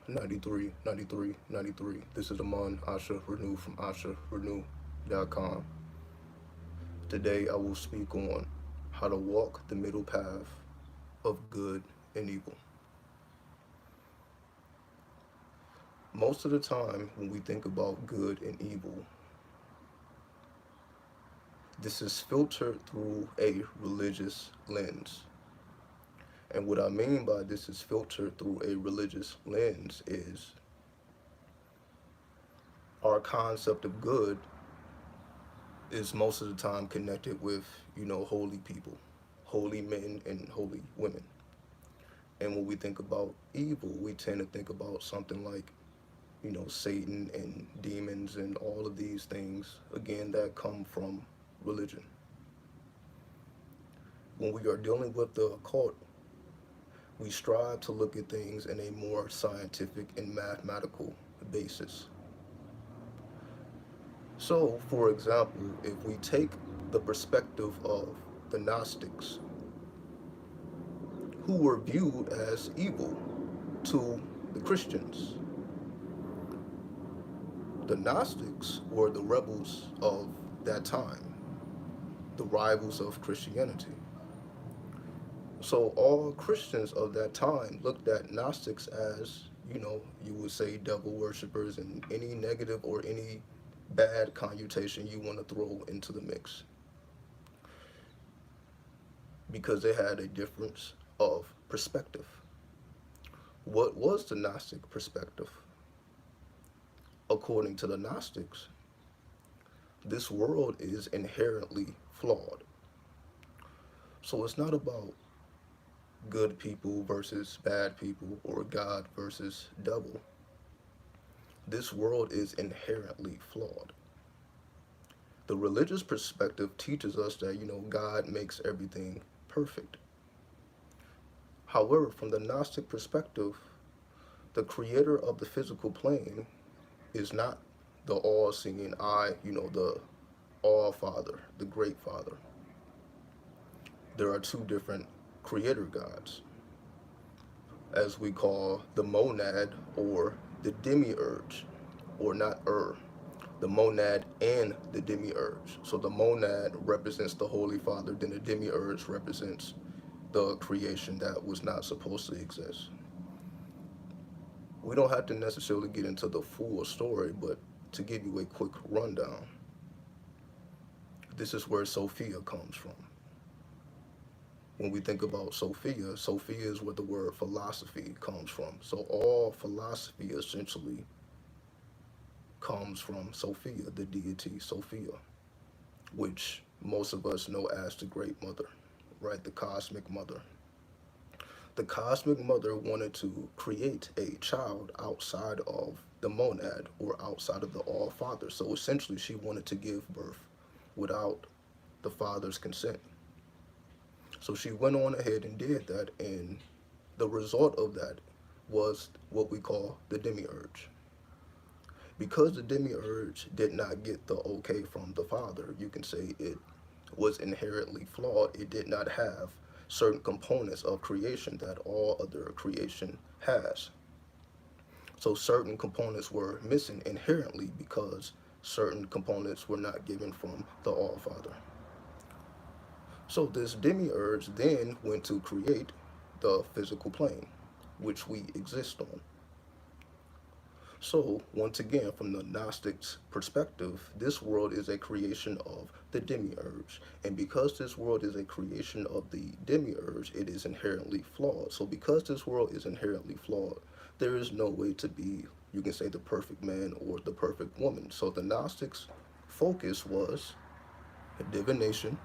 93, 93, 93. This is Amon Asha Renew from AshaRenew.com. Today I will speak on how to walk the middle path of good and evil. Most of the time, when we think about good and evil, this is filtered through a religious lens. And what I mean by this is filtered through a religious lens is our concept of good is most of the time connected with, holy people, holy men and holy women. And when we think about evil, we tend to think about something like, Satan and demons and all of these things, again, that come from religion. When we are dealing with the occult, we strive to look at things in a more scientific and mathematical basis. So, for example, if we take the perspective of the Gnostics, who were viewed as evil to the Christians, the Gnostics were the rebels of that time, the rivals of Christianity. So all Christians of that time looked at Gnostics as, you would say devil worshippers and any negative or any bad connotation you want to throw into the mix because they had a difference of perspective. What was the Gnostic perspective? According to the Gnostics, this world is inherently flawed. So it's not about good people versus bad people or God versus devil. This world is inherently flawed. The religious perspective teaches us that, God makes everything perfect. However, from the Gnostic perspective, the creator of the physical plane is not the all-seeing eye, the all-father, the great father. There are two different creator gods, as we call the monad or the demiurge, or not the monad and the demiurge. So the monad represents the Holy Father, then the demiurge represents the creation that was not supposed to exist. We don't have to necessarily get into the full story, but to give you a quick rundown, this is where Sophia comes from. When we think about Sophia, Sophia is where the word philosophy comes from. So all philosophy essentially comes from Sophia, the deity Sophia, which most of us know as the Great Mother, right? The Cosmic Mother. The Cosmic Mother wanted to create a child outside of the monad or outside of the All-Father. So essentially she wanted to give birth without the Father's consent. So she went on ahead and did that, and the result of that was what we call the demiurge. Because the demiurge did not get the okay from the Father, you can say it was inherently flawed. It did not have certain components of creation that all other creation has. So certain components were missing inherently because certain components were not given from the All-Father. So this demiurge then went to create the physical plane, which we exist on. So once again, from the Gnostic's perspective, this world is a creation of the demiurge. And because this world is a creation of the demiurge, it is inherently flawed. So because this world is inherently flawed, there is no way to be, you can say, the perfect man or the perfect woman. So the Gnostics' focus was divination,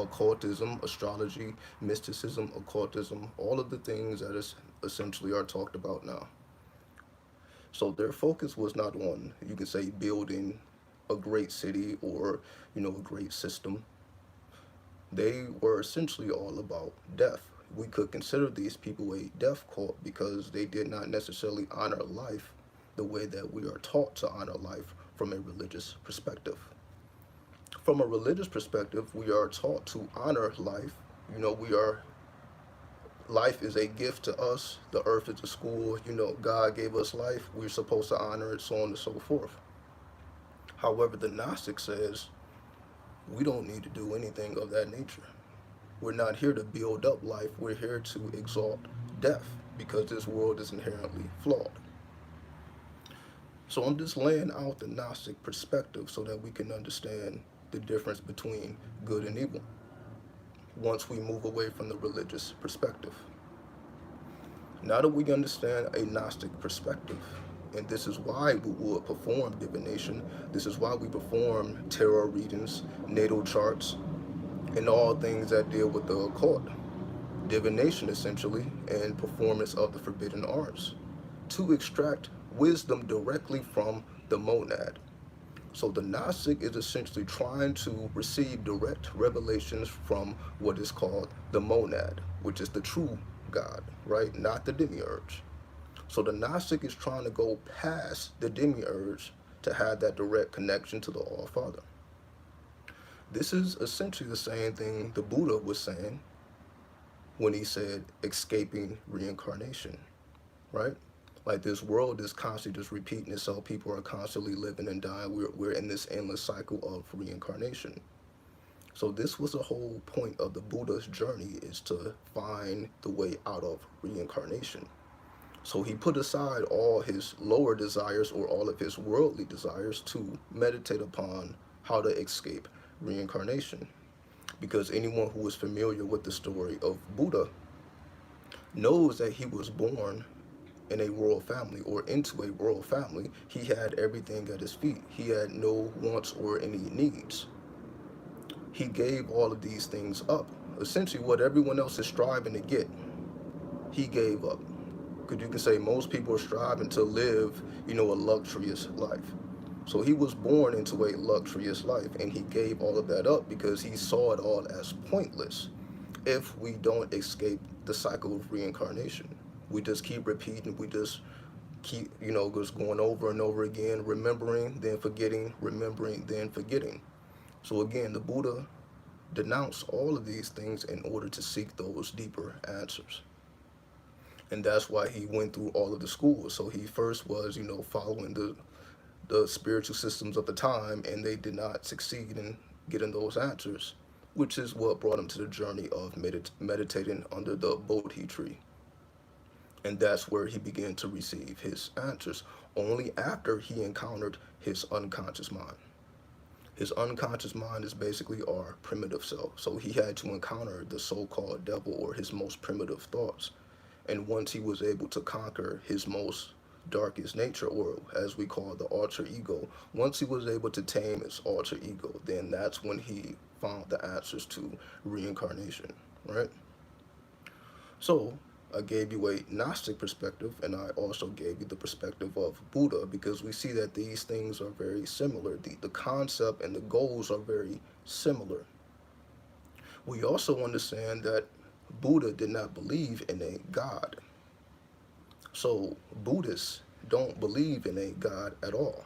occultism, astrology, mysticism, occultism, all of the things that is essentially are talked about now. So their focus was not on, you can say, building a great city or, a great system. They were essentially all about death. We could consider these people a death cult because they did not necessarily honor life the way that we are taught to honor life from a religious perspective. From a religious perspective, we are taught to honor life. We are life is a gift to us. The earth is a school. God gave us life. We're supposed to honor it, so on and so forth. However, the Gnostic says we don't need to do anything of that nature. We're not here to build up life. We're here to exalt death because this world is inherently flawed. So I'm just laying out the Gnostic perspective so that we can understand the difference between good and evil once we move away from the religious perspective. Now that we understand a Gnostic perspective, and this is why we would perform divination, this is why we perform tarot readings, natal charts, and all things that deal with the occult, divination essentially, and performance of the forbidden arts, to extract wisdom directly from the monad. So the Gnostic is essentially trying to receive direct revelations from what is called the monad, which is the true God, right? Not the demiurge. So the Gnostic is trying to go past the demiurge to have that direct connection to the All-Father. This is essentially the same thing the Buddha was saying when he said escaping reincarnation, right? Like this world is constantly just repeating itself. People are constantly living and dying. We're in this endless cycle of reincarnation. So this was the whole point of the Buddha's journey, is to find the way out of reincarnation. So he put aside all his lower desires or all of his worldly desires to meditate upon how to escape reincarnation. Because anyone who is familiar with the story of Buddha knows that he was born in a royal family, or into a royal family. He had everything at his feet. He had no wants or any needs. He gave all of these things up. Essentially what everyone else is striving to get, he gave up. Because you can say most people are striving to live, a luxurious life. So he was born into a luxurious life, and he gave all of that up because he saw it all as pointless if we don't escape the cycle of reincarnation. We just keep repeating, we just keep, just going over and over again, remembering, then forgetting, remembering, then forgetting. So again, the Buddha denounced all of these things in order to seek those deeper answers. And that's why he went through all of the schools. So he first was, following the spiritual systems of the time, and they did not succeed in getting those answers, which is what brought him to the journey of meditating under the Bodhi tree. And that's where he began to receive his answers, only after he encountered his unconscious mind. His unconscious mind is basically our primitive self. So he had to encounter the so-called devil, or his most primitive thoughts. And once he was able to conquer his most darkest nature, or as we call the alter ego, once he was able to tame his alter ego, then that's when he found the answers to reincarnation, right? So I gave you a Gnostic perspective, and I also gave you the perspective of Buddha, because we see that these things are very similar. The concept and the goals are very similar. We also understand that Buddha did not believe in a God. So Buddhists don't believe in a God at all.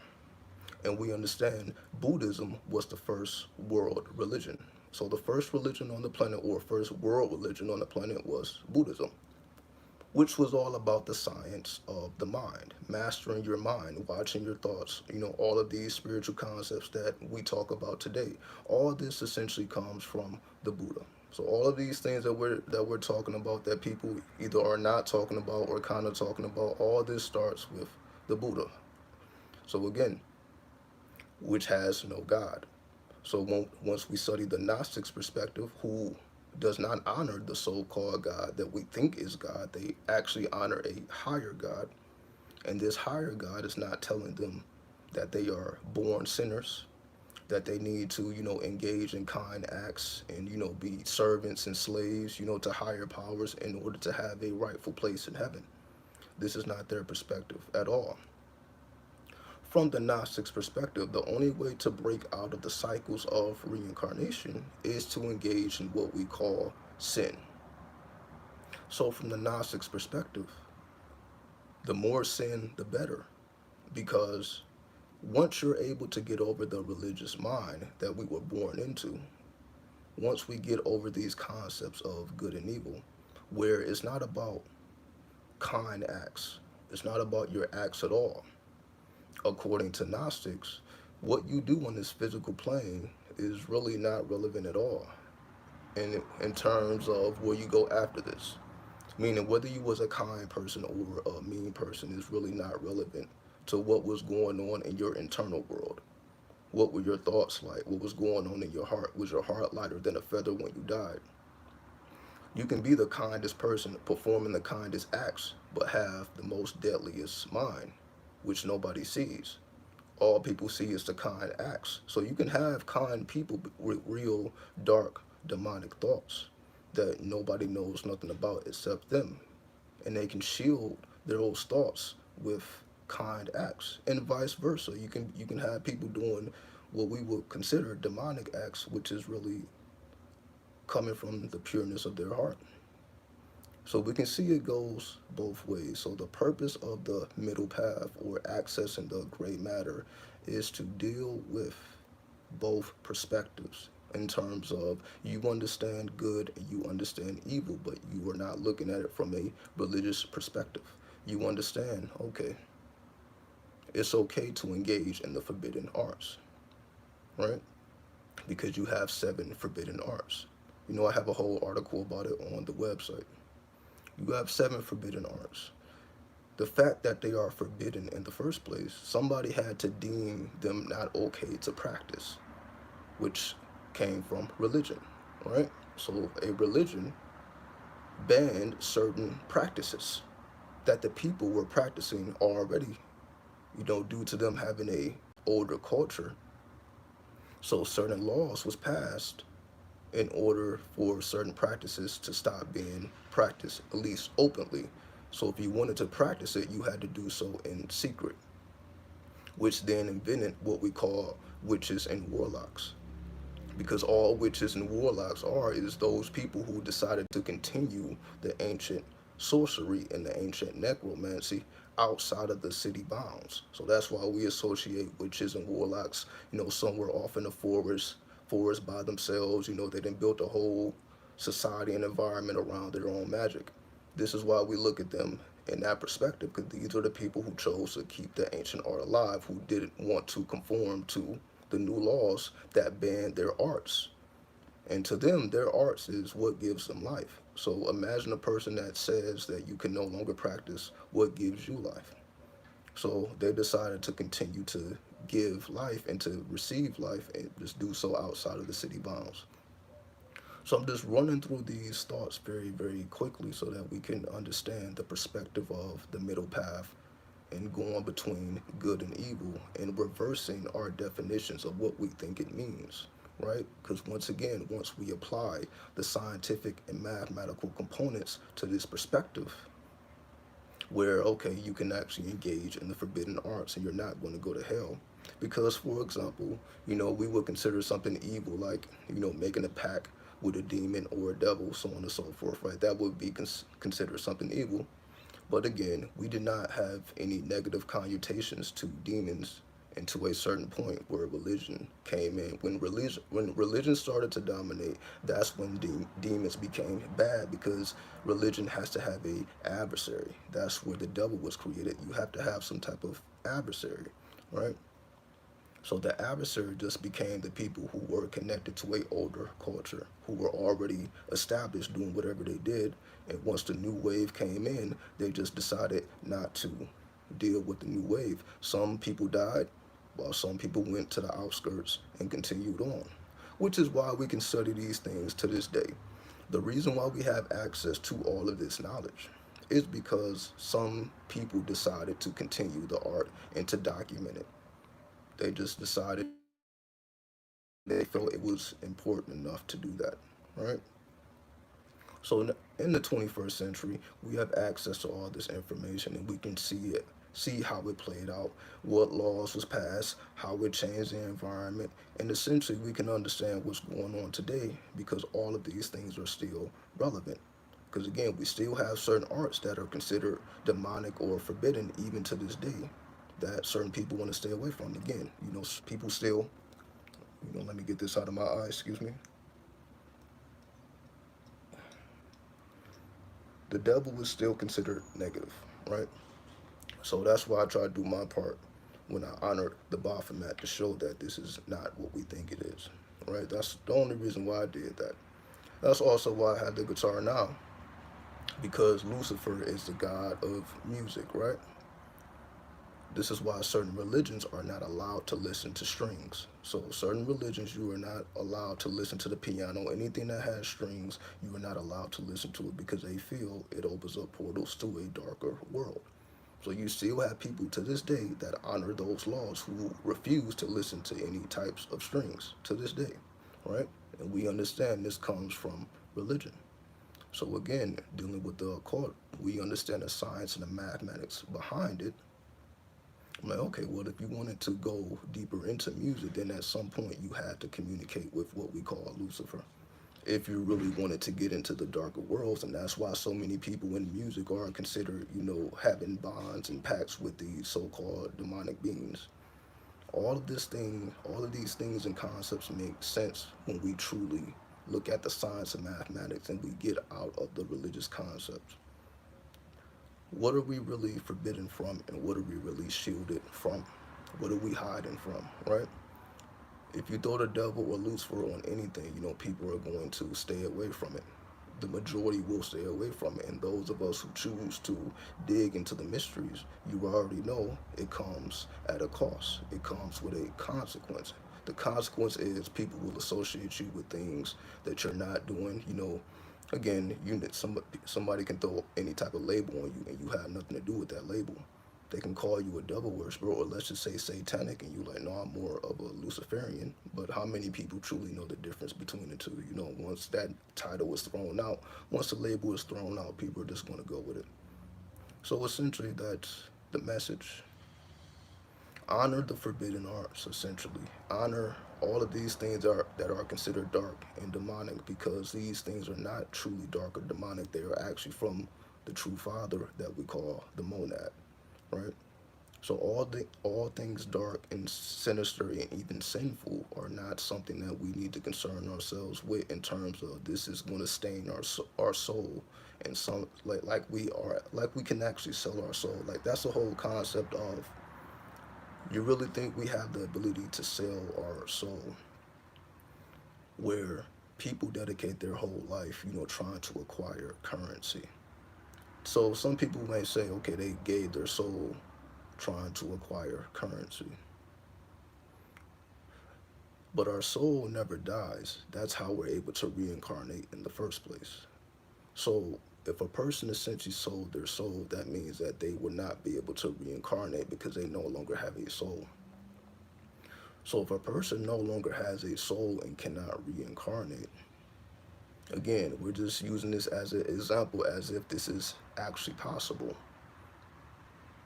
And we understand Buddhism was the first world religion. So the first religion on the planet, or first world religion on the planet, was Buddhism, which was all about the science of the mind, mastering your mind, watching your thoughts, all of these spiritual concepts that we talk about today. All this essentially comes from the Buddha. So all of these things that we're talking about, that people either are not talking about or kind of talking about, all this starts with the Buddha. So again, which has no God. So once we study the Gnostics' perspective, who does not honor the so-called God that we think is God, they actually honor a higher God. And this higher God is not telling them that they are born sinners, that they need to, engage in kind acts and, be servants and slaves, to higher powers in order to have a rightful place in heaven. This is not their perspective at all. From the Gnostics' perspective, the only way to break out of the cycles of reincarnation is to engage in what we call sin. So from the Gnostics' perspective, the more sin, the better, because once you're able to get over the religious mind that we were born into, once we get over these concepts of good and evil, where it's not about kind acts. It's not about your acts at all. According to Gnostics, what you do on this physical plane is really not relevant at all in terms of where you go after this. Meaning whether you was a kind person or a mean person is really not relevant to what was going on in your internal world. What were your thoughts like? What was going on in your heart? Was your heart lighter than a feather when you died? You can be the kindest person performing the kindest acts, but have the most deadliest mind, which nobody sees. All people see is the kind acts. So you can have kind people with real dark demonic thoughts that nobody knows nothing about except them. And they can shield those thoughts with kind acts. And vice versa. You can have people doing what we would consider demonic acts, which is really coming from the pureness of their heart. So we can see it goes both ways. So the purpose of the middle path or accessing the gray matter is to deal with both perspectives in terms of you understand good and you understand evil, but you are not looking at it from a religious perspective. You understand, okay, it's okay to engage in the forbidden arts, right? Because you have 7 forbidden arts. You know, I have a whole article about it on the website. You have 7 forbidden arts. The fact that they are forbidden in the first place, somebody had to deem them not okay to practice, which came from religion, right? So a religion banned certain practices that the people were practicing already, due to them having a older culture. So certain laws was passed in order for certain practices to stop being practiced, at least openly. So if you wanted to practice it, you had to do so in secret, which then invented what we call witches and warlocks. Because all witches and warlocks are is those people who decided to continue the ancient sorcery and the ancient necromancy outside of the city bounds. So that's why we associate witches and warlocks, somewhere off in the forest by themselves. They done built a whole society and environment around their own magic. This is why we look at them in that perspective, because these are the people who chose to keep the ancient art alive, who didn't want to conform to the new laws that ban their arts. And to them, their arts is what gives them life. So imagine a person that says that you can no longer practice what gives you life. So they decided to continue to give life and to receive life and just do so outside of the city bounds. So I'm just running through these thoughts very, very quickly so that we can understand the perspective of the middle path and going between good and evil and reversing our definitions of what we think it means, right? Because once again, once we apply the scientific and mathematical components to this perspective, where, okay, you can actually engage in the forbidden arts and you're not going to go to hell. Because, for example, we would consider something evil like, making a pact with a demon or a devil, so on and so forth, right? That would be considered something evil. But again, we did not have any negative connotations to demons until a certain point where religion came in. When religion started to dominate, that's when demons became bad, because religion has to have a adversary. That's where the devil was created. You have to have some type of adversary, right? So the adversary just became the people who were connected to a older culture, who were already established doing whatever they did. And once the new wave came in, they just decided not to deal with the new wave. Some people died, while some people went to the outskirts and continued on, which is why we can study these things to this day. The reason why we have access to all of this knowledge is because some people decided to continue the art and to document it. They just decided they felt it was important enough to do that, right? So in the 21st century, we have access to all this information and we can see how it played out, what laws was passed, how it changed the environment, and essentially we can understand what's going on today because all of these things are still relevant. Because again, we still have certain arts that are considered demonic or forbidden even to this day that certain people want to stay away from. Again, people still, let me get this out of my eye, excuse me. the devil is still considered negative, right? So that's why I try to do my part when I honor the Baphomet to show that this is not what we think it is, right? That's the only reason why I did that. That's also why I had the guitar now, because Lucifer is the god of music, right? This is why certain religions are not allowed to listen to strings. So certain religions, you are not allowed to listen to the piano. Anything that has strings, you are not allowed to listen to it because they feel it opens up portals to a darker world. So you still have people to this day that honor those laws who refuse to listen to any types of strings to this day, right? And we understand this comes from religion. So again, dealing with the occult, we understand the science and the mathematics behind it. I'm like, okay, well, if you wanted to go deeper into music, then at some point you had to communicate with what we call Lucifer. If you really wanted to get into the darker worlds, and that's why so many people in music are considered, having bonds and pacts with these so-called demonic beings. All of these things and concepts make sense when we truly look at the science of mathematics and we get out of the religious concepts. What are we really forbidden from, and what are we really shielded from? What are we hiding from, right? If you throw the devil or Lucifer on anything, people are going to stay away from it. The majority will stay away from it. And those of us who choose to dig into the mysteries, you already know it comes at a cost. It comes with a consequence. The consequence is people will associate you with things that you're not doing. Again, somebody can throw any type of label on you, and you have nothing to do with that label. They can call you a devil worshiper, or let's just say satanic, and you're like, no, I'm more of a Luciferian. But how many people truly know the difference between the two? Once that title is thrown out, once the label is thrown out, people are just going to go with it. So essentially, that's the message. Honor the forbidden arts, essentially. Honor all of these things that are considered dark and demonic, because these things are not truly dark or demonic. They are actually from the true Father that we call the monad, right? So all things dark and sinister and even sinful are not something that we need to concern ourselves with, in terms of this is going to stain our soul, and some like we can actually sell our soul. Like, that's the whole concept of, you really think we have the ability to sell our soul, where people dedicate their whole life, trying to acquire currency. So some people may say, okay, they gave their soul trying to acquire currency. But our soul never dies. That's how we're able to reincarnate in the first place. So if a person essentially sold their soul, that means that they would not be able to reincarnate because they no longer have a soul. So if a person no longer has a soul and cannot reincarnate, again, we're just using this as an example, as if this is actually possible,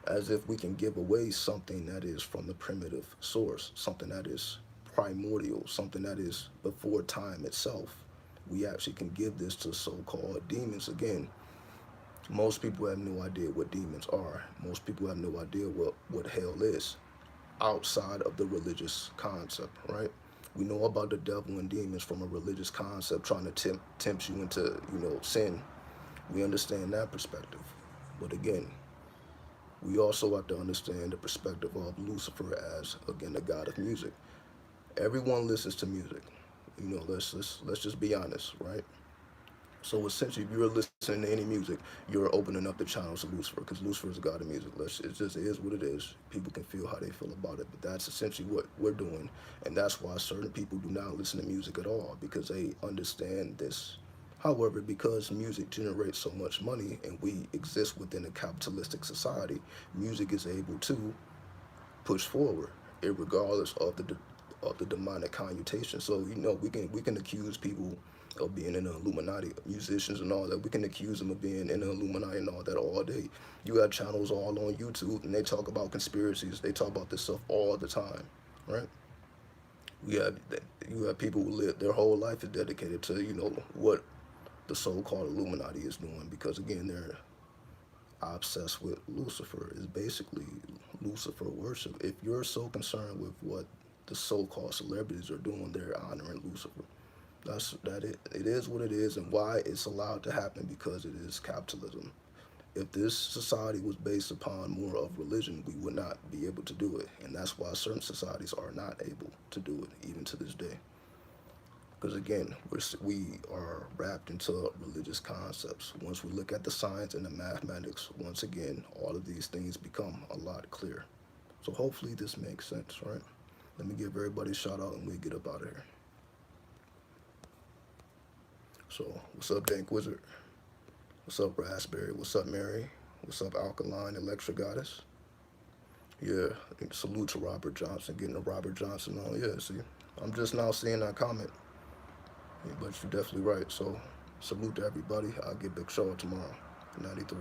as if we can give away something that is from the primitive source, something that is primordial, something that is before time itself. We actually can give this to so-called demons. Again, most people have no idea what demons are. Most people have no idea what hell is outside of the religious concept, right? We know about the devil and demons from a religious concept, trying to tempt you into, sin. We understand that perspective. But again, we also have to understand the perspective of Lucifer as, again, the god of music. Everyone listens to music. Let's just be honest, right? So essentially, if you're listening to any music, you're opening up the channels of Lucifer, because Lucifer is the god of music. It just is what it is. People can feel how they feel about it, but that's essentially what we're doing, and that's why certain people do not listen to music at all, because they understand this. However, because music generates so much money and we exist within a capitalistic society, music is able to push forward, regardless of the demonic connotation. So we can accuse people of being in the Illuminati, musicians and all that. We can accuse them of being in the Illuminati and all that all day. You got channels all on YouTube, and they talk about conspiracies. They talk about this stuff all the time, right? We have You have people who live their whole life is dedicated to what the so-called Illuminati is doing, because again, they're obsessed with Lucifer. Is basically Lucifer worship. If you're so concerned with what the so-called celebrities are doing, they're honoring Lucifer. It is what it is, and why it's allowed to happen, because it is capitalism. If this society was based upon more of religion, we would not be able to do it, and that's why certain societies are not able to do it even to this day. Because again, we are wrapped into religious concepts. Once we look at the science and the mathematics, once again, all of these things become a lot clearer. So hopefully this makes sense, right? Let me give everybody a shout out and we get up out of here. So what's up, Dank Wizard? What's up, Raspberry? What's up, Mary? What's up, Alkaline Electra Goddess? Yeah, I think salute to Robert Johnson, getting a Robert Johnson on. Yeah, see, I'm just now seeing that comment. Yeah, but you're definitely right. So salute to everybody. I'll get Big Show tomorrow, 93.